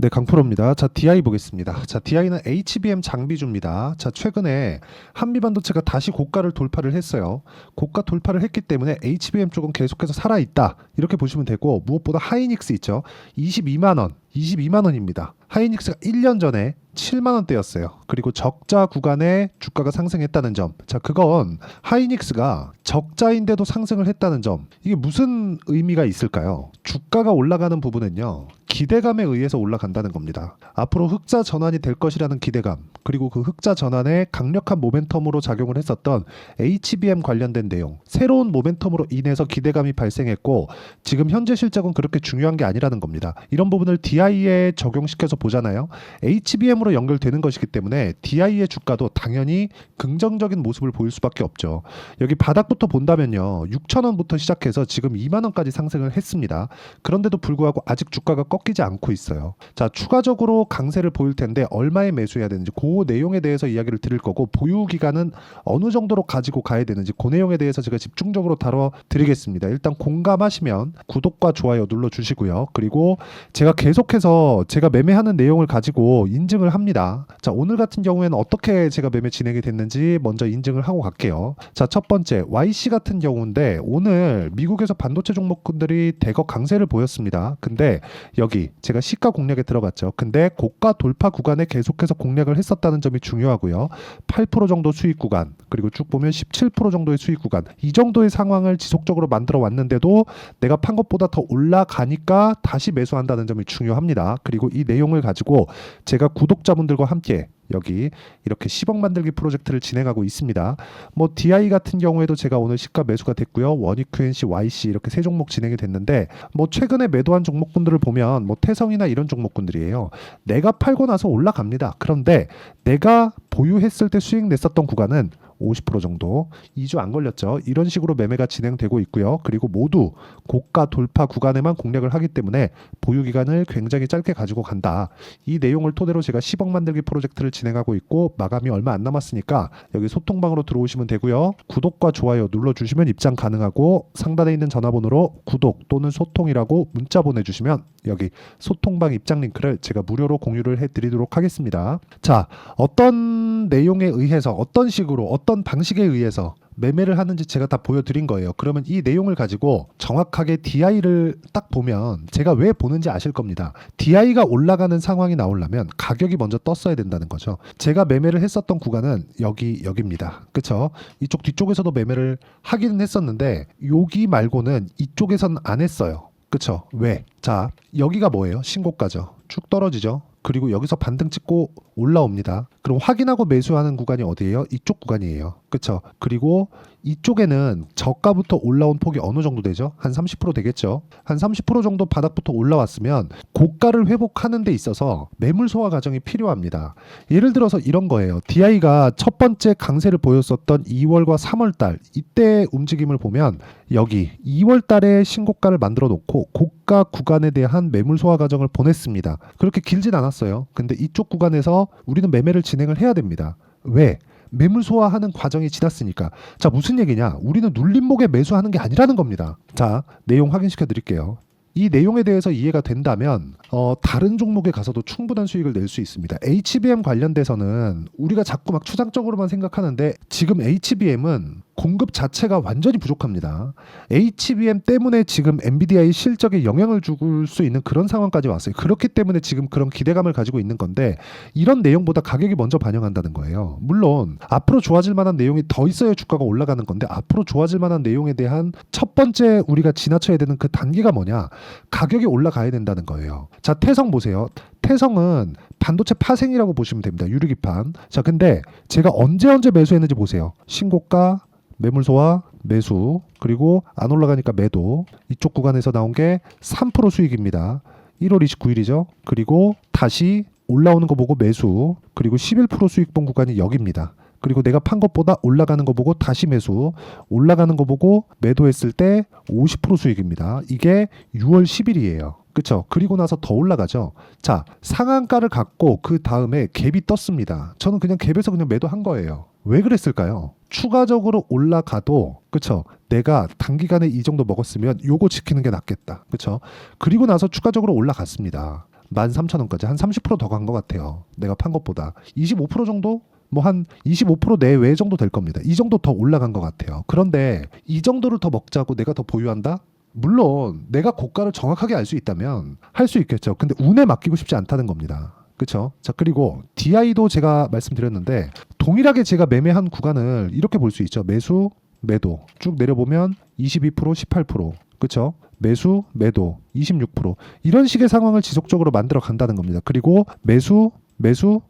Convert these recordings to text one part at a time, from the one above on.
네, 강프로입니다. 자, DI 보겠습니다. 자, DI는 HBM 장비주입니다. 자, 최근에 한미반도체가 다시 고가를 돌파를 했어요. 고가 돌파를 했기 때문에 HBM 쪽은 계속해서 살아있다. 이렇게 보시면 되고, 무엇보다 하이닉스 있죠. 22만 원. 22만 원입니다. 하이닉스가 1년 전에 7만 원대였어요. 그리고 적자 구간에 주가가 상승했다는 점. 자, 그건 하이닉스가 적자인데도 상승을 했다는 점. 이게 무슨 의미가 있을까요? 주가가 올라가는 부분은요. 기대감에 의해서 올라간다는 겁니다. 앞으로 흑자 전환이 될 것이라는 기대감, 그리고 그 흑자 전환에 강력한 모멘텀으로 작용을 했었던 HBM 관련된 내용, 새로운 모멘텀으로 인해서 기대감이 발생했고 지금 현재 실적은 그렇게 중요한 게 아니라는 겁니다. 이런 부분을 DI에 적용시켜서 보잖아요. HBM으로 연결되는 것이기 때문에 DI의 주가도 당연히 긍정적인 모습을 보일 수밖에 없죠. 여기 바닥부터 본다면요. 6,000원부터 시작해서 지금 2만 원까지 상승을 했습니다. 그런데도 불구하고 아직 주가가 꺾이지 않고 있어요. 자, 추가적으로 강세를 보일 텐데 얼마에 매수해야 되는지 그 내용에 대해서 이야기를 드릴 거고, 보유 기간은 어느 정도로 가지고 가야 되는지 그 내용에 대해서 제가 집중적으로 다뤄드리겠습니다. 일단 공감하시면 구독과 좋아요 눌러주시고요. 그리고 제가 계속해서 제가 매매하는 내용을 가지고 인증을 합니다. 자, 오늘 같은 경우에는 어떻게 제가 매매 진행이 됐는지 먼저 인증을 하고 갈게요. 자, 첫 번째 YC 같은 경우인데 오늘 미국에서 반도체 종목군들이 대거 강세를 보였습니다. 근데 여기 제가 시가 공략에 들어갔죠. 근데 고가 돌파 구간에 계속해서 공략을 했었다는 점이 중요하고요. 8% 정도 수익 구간, 그리고 쭉 보면 17% 정도의 수익 구간, 이 정도의 상황을 지속적으로 만들어 왔는데도 내가 판 것보다 더 올라가니까 다시 매수한다는 점이 중요합니다. 그리고 이 내용을 가지고 제가 구독자분들과 함께 여기 이렇게 10억 만들기 프로젝트를 진행하고 있습니다. 뭐 DI 같은 경우에도 제가 오늘 시가 매수가 됐고요. 원익 QNC, YC 이렇게 세 종목 진행이 됐는데, 뭐 최근에 매도한 종목군들을 보면 뭐 태성이나 이런 종목군들이에요. 내가 팔고 나서 올라갑니다. 그런데 내가 보유했을 때 수익 냈었던 구간은 50% 정도, 2주 안 걸렸죠. 이런 식으로 매매가 진행되고 있고요. 그리고 모두 고가 돌파 구간에만 공략을 하기 때문에 보유 기간을 굉장히 짧게 가지고 간다. 이 내용을 토대로 제가 10억 만들기 프로젝트를 진행하고 있고 마감이 얼마 안 남았으니까 여기 소통방으로 들어오시면 되고요. 구독과 좋아요 눌러주시면 입장 가능하고, 상단에 있는 전화번호로 구독 또는 소통이라고 문자 보내주시면 여기 소통방 입장 링크를 제가 무료로 공유를 해드리도록 하겠습니다. 자, 어떤 내용에 의해서 어떤 식으로 어떤 방식에 의해서 매매를 하는지 제가 다 보여드린 거예요. 그러면 이 내용을 가지고 정확하게 DI를 딱 보면 제가 왜 보는지 아실 겁니다. DI가 올라가는 상황이 나오려면 가격이 먼저 떴어야 된다는 거죠. 제가 매매를 했었던 구간은 여기입니다. 그쵸? 이쪽 뒤쪽에서도 매매를 하기는 했었는데 여기 말고는 이쪽에서는 안 했어요. 그쵸? 왜? 자, 여기가 뭐예요? 신고가죠. 쭉 떨어지죠. 그리고 여기서 반등 찍고 올라옵니다. 그럼 확인하고 매수하는 구간이 어디예요? 이쪽 구간이에요. 그쵸? 그리고 이쪽에는 저가부터 올라온 폭이 어느 정도 되죠? 한 30% 되겠죠? 한 30% 정도 바닥부터 올라왔으면 고가를 회복하는 데 있어서 매물 소화 과정이 필요합니다. 예를 들어서 이런 거예요. DI가 첫 번째 강세를 보였었던 2월과 3월 달, 이때 움직임을 보면 여기 2월 달에 신고가를 만들어 놓고 고가 구간에 대한 매물 소화 과정을 보냈습니다. 그렇게 길진 않았어요. 근데 이쪽 구간에서 우리는 매매를 진행을 해야 됩니다. 왜? 매물 소화하는 과정이 지났으니까. 자, 무슨 얘기냐? 우리는 눌림목에 매수하는 게 아니라는 겁니다. 자, 내용 확인시켜 드릴게요. 이 내용에 대해서 이해가 된다면 다른 종목에 가서도 충분한 수익을 낼 수 있습니다. HBM 관련돼서는 우리가 자꾸 막 추상적으로만 생각하는데 지금 HBM은 공급 자체가 완전히 부족합니다. HBM 때문에 지금 엔비디아의 실적에 영향을 줄 수 있는 그런 상황까지 왔어요. 그렇기 때문에 지금 그런 기대감을 가지고 있는 건데, 이런 내용보다 가격이 먼저 반영한다는 거예요. 물론 앞으로 좋아질 만한 내용이 더 있어야 주가가 올라가는 건데, 앞으로 좋아질 만한 내용에 대한 첫 번째 우리가 지나쳐야 되는 그 단계가 뭐냐? 가격이 올라가야 된다는 거예요. 자, 태성 보세요. 태성은 반도체 파생이라고 보시면 됩니다. 유리기판. 자, 근데 제가 언제 매수했는지 보세요. 신고가, 매물 소화, 매수, 그리고 안 올라가니까 매도. 이쪽 구간에서 나온 게 3% 수익입니다. 1월 29일이죠. 그리고 다시 올라오는 거 보고 매수, 그리고 11% 수익 본 구간이 여기입니다. 그리고 내가 판 것보다 올라가는 거 보고 다시 매수, 올라가는 거 보고 매도했을 때 50% 수익입니다. 이게 6월 10일이에요. 그쵸? 그리고 나서 더 올라가죠. 자, 상한가를 갖고 그 다음에 갭이 떴습니다. 저는 그냥 갭에서 그냥 매도한 거예요. 왜 그랬을까요? 추가적으로 올라가도, 그쵸? 내가 단기간에 이 정도 먹었으면 요거 지키는 게 낫겠다. 그쵸? 그리고 나서 추가적으로 올라갔습니다. 13,000원까지 한 30%더 간 것 같아요. 내가 판 것보다 25% 정도? 뭐 한 25% 내외 정도 될 겁니다. 이 정도 더 올라간 것 같아요. 그런데 이 정도를 더 먹자고 내가 더 보유한다? 물론 내가 고가를 정확하게 알 수 있다면 할 수 있겠죠. 근데 운에 맡기고 싶지 않다는 겁니다. 그렇죠? 자, 그리고 DI도 제가 말씀드렸는데 동일하게 제가 매매한 구간을 이렇게 볼 수 있죠. 매수, 매도 쭉 내려보면 22%, 18%, 그렇죠? 매수, 매도 26%, 이런 식의 상황을 지속적으로 만들어 간다는 겁니다. 그리고 매수, 매도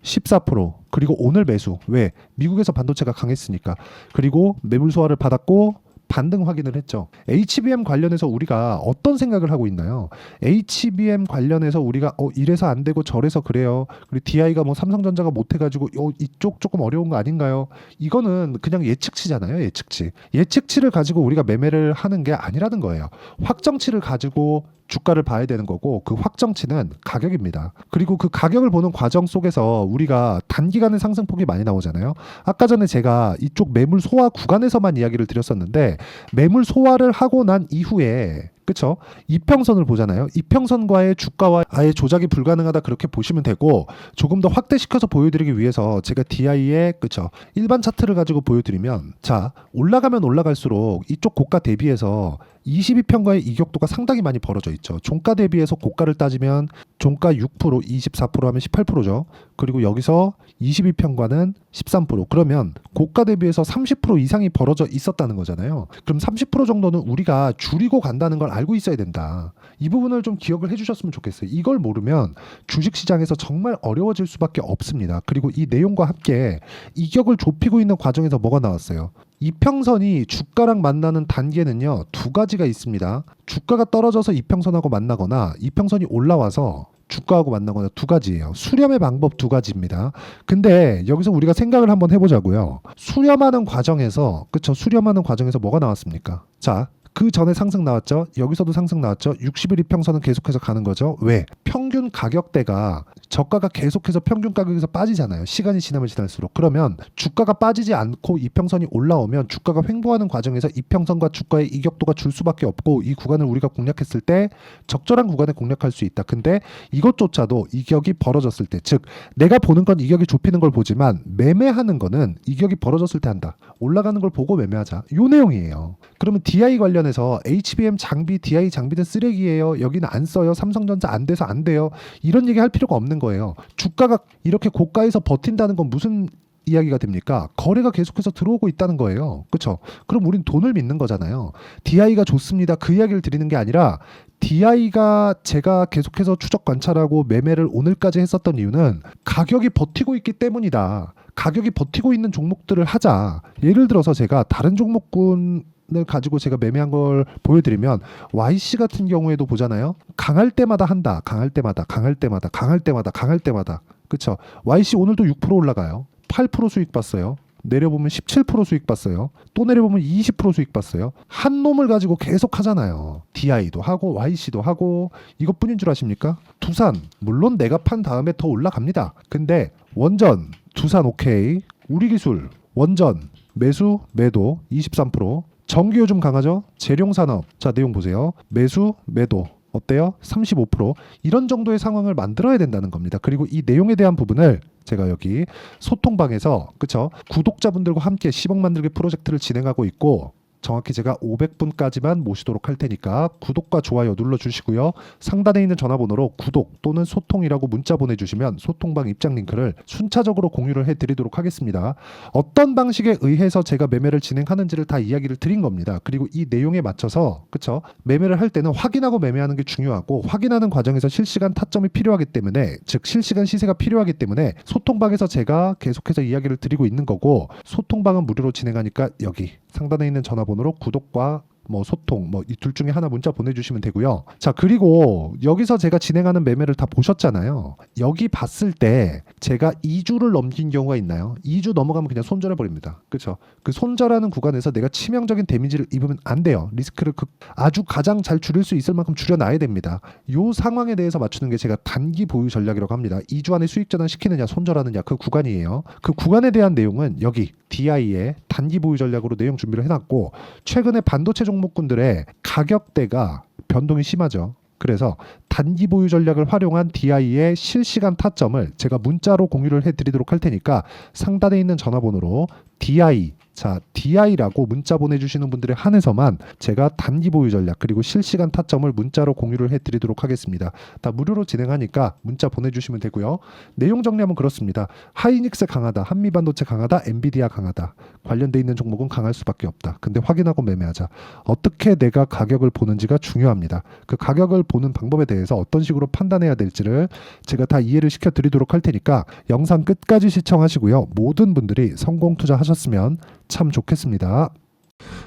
14%, 그리고 오늘 매수. 왜? 미국에서 반도체가 강했으니까. 그리고 매물 소화를 받았고 반등 확인을 했죠. HBM 관련해서 우리가 어떤 생각을 하고 있나요? HBM 관련해서 우리가 이래서 안 되고 저래서 그래요. 그리고 DI가 뭐 삼성전자가 못해가지고 이쪽 조금 어려운 거 아닌가요? 이거는 그냥 예측치잖아요. 예측치. 예측치를 가지고 우리가 매매를 하는 게 아니라는 거예요. 확정치를 가지고 주가를 봐야 되는 거고, 그 확정치는 가격입니다. 그리고 그 가격을 보는 과정 속에서 우리가 단기간의 상승폭이 많이 나오잖아요. 아까 전에 제가 이쪽 매물 소화 구간에서만 이야기를 드렸었는데, 매물 소화를 하고 난 이후에, 그쵸? 이평선을 보잖아요. 이평선과의 주가와 아예 조작이 불가능하다, 그렇게 보시면 되고, 조금 더 확대시켜서 보여드리기 위해서 제가 DI의, 그쵸? 일반 차트를 가지고 보여드리면, 자, 올라가면 올라갈수록 이쪽 고가 대비해서 22평가의 이격도가 상당히 많이 벌어져 있죠. 종가 대비해서 고가를 따지면 종가 6%, 24% 하면 18%죠. 그리고 여기서 22평가는 13%. 그러면 고가 대비해서 30% 이상이 벌어져 있었다는 거잖아요. 그럼 30% 정도는 우리가 줄이고 간다는 걸 알고 있어야 된다. 이 부분을 좀 기억을 해주셨으면 좋겠어요. 이걸 모르면 주식시장에서 정말 어려워질 수밖에 없습니다. 그리고 이 내용과 함께 이격을 좁히고 있는 과정에서 뭐가 나왔어요? 이평선이 주가랑 만나는 단계는요, 두 가지가 있습니다. 주가가 떨어져서 이평선하고 만나거나 이평선이 올라와서 주가하고 만나거나, 두 가지예요. 수렴의 방법 두 가지입니다. 근데 여기서 우리가 생각을 한번 해보자고요. 수렴하는 과정에서, 그쵸? 수렴하는 과정에서 뭐가 나왔습니까? 자, 그 전에 상승 나왔죠. 여기서도 상승 나왔죠. 60일 이평선은 계속해서 가는 거죠. 왜? 평균 가격대가, 저가가 계속해서 평균 가격에서 빠지잖아요. 시간이 지나면 지날수록. 그러면 주가가 빠지지 않고 이평선이 올라오면 주가가 횡보하는 과정에서 이평선과 주가의 이격도가 줄 수밖에 없고, 이 구간을 우리가 공략했을 때 적절한 구간에 공략할 수 있다. 근데 이것조차도 이격이 벌어졌을 때, 즉 내가 보는 건 이격이 좁히는 걸 보지만 매매하는 거는 이격이 벌어졌을 때 한다. 올라가는 걸 보고 매매하자. 요 내용이에요. 그러면 DI 관련해서 HBM 장비, DI 장비는 쓰레기예요. 여기는 안 써요. 삼성전자 안 돼서 안 돼요. 이런 얘기 할 필요가 없는 거예요. 주가가 이렇게 고가에서 버틴다는 건 무슨 이야기가 됩니까? 거래가 계속해서 들어오고 있다는 거예요. 그렇죠? 그럼 우린 돈을 믿는 거잖아요. DI가 좋습니다. 그 이야기를 드리는 게 아니라, DI가 제가 계속해서 추적 관찰하고 매매를 오늘까지 했었던 이유는 가격이 버티고 있기 때문이다. 가격이 버티고 있는 종목들을 하자. 예를 들어서 제가 다른 종목군을 가지고 제가 매매한 걸 보여드리면, YC 같은 경우에도 보잖아요. 강할 때마다 한다. 강할 때마다, 강할 때마다, 강할 때마다, 강할 때마다. 그쵸? YC 오늘도 6% 올라가요. 8% 수익 봤어요. 내려보면 17% 수익 봤어요. 또 내려보면 20% 수익 봤어요. 한 놈을 가지고 계속 하잖아요. DI도 하고 YC도 하고. 이것뿐인 줄 아십니까? 두산, 물론 내가 판 다음에 더 올라갑니다. 근데 원전, 두산 오케이. 우리기술, 원전, 매수, 매도 23%. 전기 요즘 강하죠? 재룡산업, 자 내용 보세요. 매수, 매도 어때요? 35%. 이런 정도의 상황을 만들어야 된다는 겁니다. 그리고 이 내용에 대한 부분을 제가 여기 소통방에서, 그쵸? 구독자분들과 함께 10억 만들기 프로젝트를 진행하고 있고, 정확히 제가 500분까지만 모시도록 할 테니까 구독과 좋아요 눌러주시고요. 상단에 있는 전화번호로 구독 또는 소통이라고 문자 보내주시면 소통방 입장 링크를 순차적으로 공유를 해드리도록 하겠습니다. 어떤 방식에 의해서 제가 매매를 진행하는지를 다 이야기를 드린 겁니다. 그리고 이 내용에 맞춰서, 그쵸? 매매를 할 때는 확인하고 매매하는 게 중요하고, 확인하는 과정에서 실시간 타점이 필요하기 때문에, 즉 실시간 시세가 필요하기 때문에 소통방에서 제가 계속해서 이야기를 드리고 있는 거고, 소통방은 무료로 진행하니까 여기 상단에 있는 전화번호로 구독과 뭐 소통, 뭐 이 둘 중에 하나 문자 보내주시면 되고요. 자, 그리고 여기서 제가 진행하는 매매를 다 보셨잖아요. 여기 봤을 때 제가 2주를 넘긴 경우가 있나요? 2주 넘어가면 그냥 손절해 버립니다. 그렇죠? 그 손절하는 구간에서 내가 치명적인 데미지를 입으면 안 돼요. 리스크를 아주 가장 잘 줄일 수 있을 만큼 줄여놔야 됩니다. 이 상황에 대해서 맞추는 게 제가 단기 보유 전략이라고 합니다. 2주 안에 수익 전환 시키느냐 손절하느냐, 그 구간이에요. 그 구간에 대한 내용은 여기 DI의 단기 보유 전략으로 내용 준비를 해놨고, 최근에 반도체 종목군들의 가격대가 변동이 심하죠. 그래서 단기 보유 전략을 활용한 DI의 실시간 타점을 제가 문자로 공유를 해드리도록 할 테니까 상단에 있는 전화번호로 DI, 자 DI라고 문자 보내주시는 분들에 한해서만 제가 단기 보유 전략 그리고 실시간 타점을 문자로 공유를 해드리도록 하겠습니다. 다 무료로 진행하니까 문자 보내주시면 되고요. 내용 정리하면 그렇습니다. 하이닉스 강하다, 한미반도체 강하다, 엔비디아 강하다. 관련돼 있는 종목은 강할 수밖에 없다. 근데 확인하고 매매하자. 어떻게 내가 가격을 보는지가 중요합니다. 그 가격을 보는 방법에 대해서 어떤 식으로 판단해야 될지를 제가 다 이해를 시켜드리도록 할 테니까 영상 끝까지 시청하시고요. 모든 분들이 성공 투자하셨으면 참 좋겠습니다.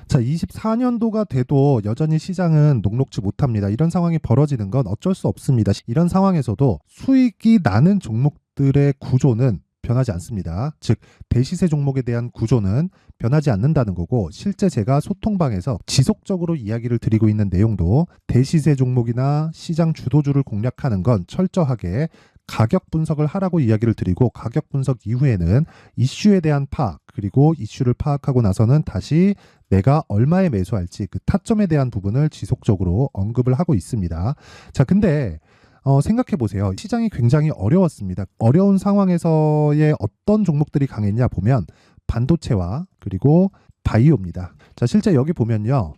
자, 24년도가 돼도 여전히 시장은 녹록지 못합니다. 이런 상황이 벌어지는 건 어쩔 수 없습니다. 이런 상황에서도 수익이 나는 종목들의 구조는 변하지 않습니다. 즉 대시세 종목에 대한 구조는 변하지 않는다는 거고, 실제 제가 소통방에서 지속적으로 이야기를 드리고 있는 내용도 대시세 종목이나 시장 주도주를 공략하는 건 철저하게 가격 분석을 하라고 이야기를 드리고, 가격 분석 이후에는 이슈에 대한 파악, 그리고 이슈를 파악하고 나서는 다시 내가 얼마에 매수할지 그 타점에 대한 부분을 지속적으로 언급을 하고 있습니다. 자, 근데 생각해 보세요. 시장이 굉장히 어려웠습니다. 어려운 상황에서의 어떤 종목들이 강했냐 보면 반도체와 그리고 바이오입니다. 자, 실제 여기 보면요.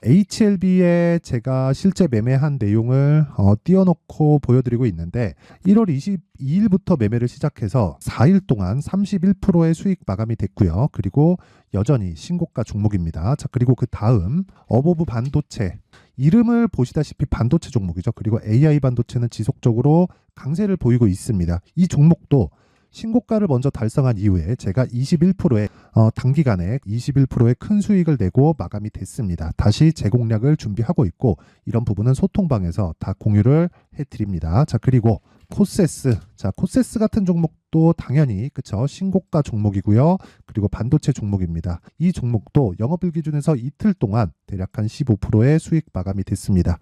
HLB에 제가 실제 매매한 내용을 띄워놓고 보여드리고 있는데, 1월 22일부터 매매를 시작해서 4일 동안 31%의 수익 마감이 됐고요. 그리고 여전히 신고가 종목입니다. 자, 그리고 그 다음 어보브 반도체, 이름을 보시다시피 반도체 종목이죠. 그리고 AI 반도체는 지속적으로 강세를 보이고 있습니다. 이 종목도 신고가를 먼저 달성한 이후에 제가 21%의 단기간에 21%의 큰 수익을 내고 마감이 됐습니다. 다시 재공략을 준비하고 있고, 이런 부분은 소통방에서 다 공유를 해드립니다. 자, 그리고 코세스, 자 코세스 같은 종목도 당연히 그쵸, 신고가 종목이고요. 그리고 반도체 종목입니다. 이 종목도 영업일 기준에서 이틀 동안 대략 한 15%의 수익 마감이 됐습니다.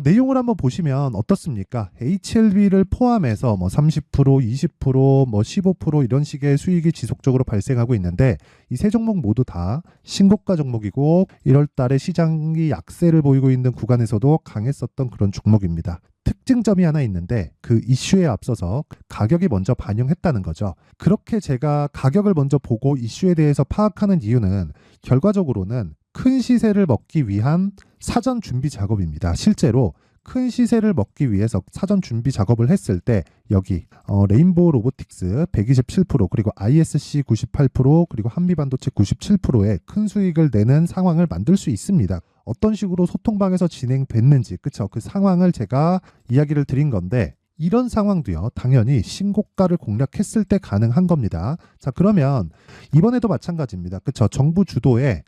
내용을 한번 보시면 어떻습니까? HLB를 포함해서 뭐 30%, 20%, 뭐 15% 이런 식의 수익이 지속적으로 발생하고 있는데, 이 세 종목 모두 다 신고가 종목이고 1월 달에 시장이 약세를 보이고 있는 구간에서도 강했었던 그런 종목입니다. 특징점이 하나 있는데, 그 이슈에 앞서서 가격이 먼저 반영했다는 거죠. 그렇게 제가 가격을 먼저 보고 이슈에 대해서 파악하는 이유는 결과적으로는 큰 시세를 먹기 위한 사전 준비 작업입니다. 실제로 큰 시세를 먹기 위해서 사전 준비 작업을 했을 때 여기 레인보우 로보틱스 127%, 그리고 ISC 98%, 그리고 한미반도체 97%의 큰 수익을 내는 상황을 만들 수 있습니다. 어떤 식으로 소통방에서 진행됐는지, 그쵸? 그 상황을 제가 이야기를 드린 건데, 이런 상황도요, 당연히 신고가를 공략했을 때 가능한 겁니다. 자, 그러면 이번에도 마찬가지입니다. 그쵸? 정부 주도의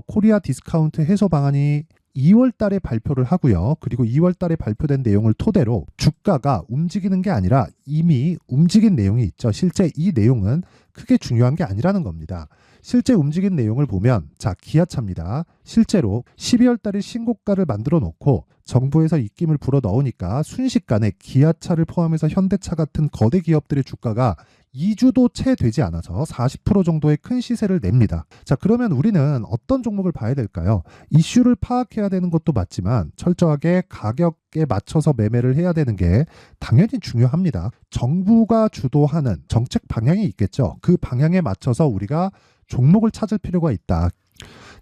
코리아 디스카운트 해소 방안이 2월 달에 발표를 하고요. 그리고 2월 달에 발표된 내용을 토대로 주가가 움직이는 게 아니라 이미 움직인 내용이 있죠. 실제 이 내용은 크게 중요한 게 아니라는 겁니다. 실제 움직인 내용을 보면, 자, 기아차입니다. 실제로 12월 달에 신고가를 만들어 놓고 정부에서 입김을 불어 넣으니까 순식간에 기아차를 포함해서 현대차 같은 거대 기업들의 주가가 2주도 채 되지 않아서 40% 정도의 큰 시세를 냅니다. 자, 그러면 우리는 어떤 종목을 봐야 될까요? 이슈를 파악해야 되는 것도 맞지만 철저하게 가격에 맞춰서 매매를 해야 되는 게 당연히 중요합니다. 정부가 주도하는 정책 방향이 있겠죠. 그 방향에 맞춰서 우리가 종목을 찾을 필요가 있다.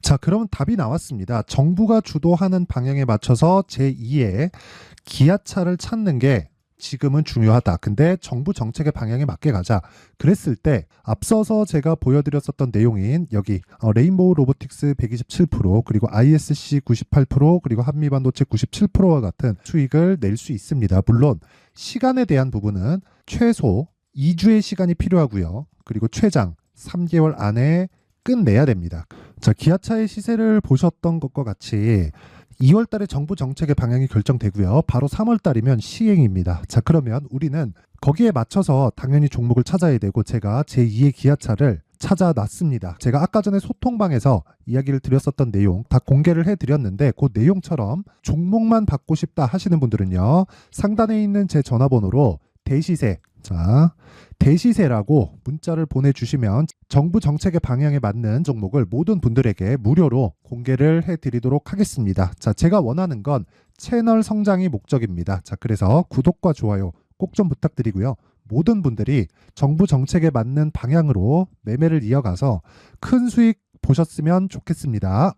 자, 그러면 답이 나왔습니다. 정부가 주도하는 방향에 맞춰서 제2의 기아차를 찾는 게 지금은 중요하다. 근데 정부 정책의 방향에 맞게 가자. 그랬을 때 앞서서 제가 보여드렸었던 내용인 여기 레인보우 로보틱스 127%, 그리고 ISC 98%, 그리고 한미반도체 97%와 같은 수익을 낼 수 있습니다. 물론 시간에 대한 부분은 최소 2주의 시간이 필요하고요. 그리고 최장 3개월 안에 끝내야 됩니다. 자, 기아차의 시세를 보셨던 것과 같이 2월 달에 정부 정책의 방향이 결정되고요. 바로 3월 달이면 시행입니다. 자, 그러면 우리는 거기에 맞춰서 당연히 종목을 찾아야 되고, 제가 제2의 기아차를 찾아놨습니다. 제가 아까 전에 소통방에서 이야기를 드렸었던 내용 다 공개를 해드렸는데, 그 내용처럼 종목만 받고 싶다 하시는 분들은요, 상단에 있는 제 전화번호로 대시세, 자, 대시세라고 문자를 보내주시면 정부 정책의 방향에 맞는 종목을 모든 분들에게 무료로 공개를 해드리도록 하겠습니다. 자, 제가 원하는 건 채널 성장이 목적입니다. 자, 그래서 구독과 좋아요 꼭 좀 부탁드리고요. 모든 분들이 정부 정책에 맞는 방향으로 매매를 이어가서 큰 수익 보셨으면 좋겠습니다.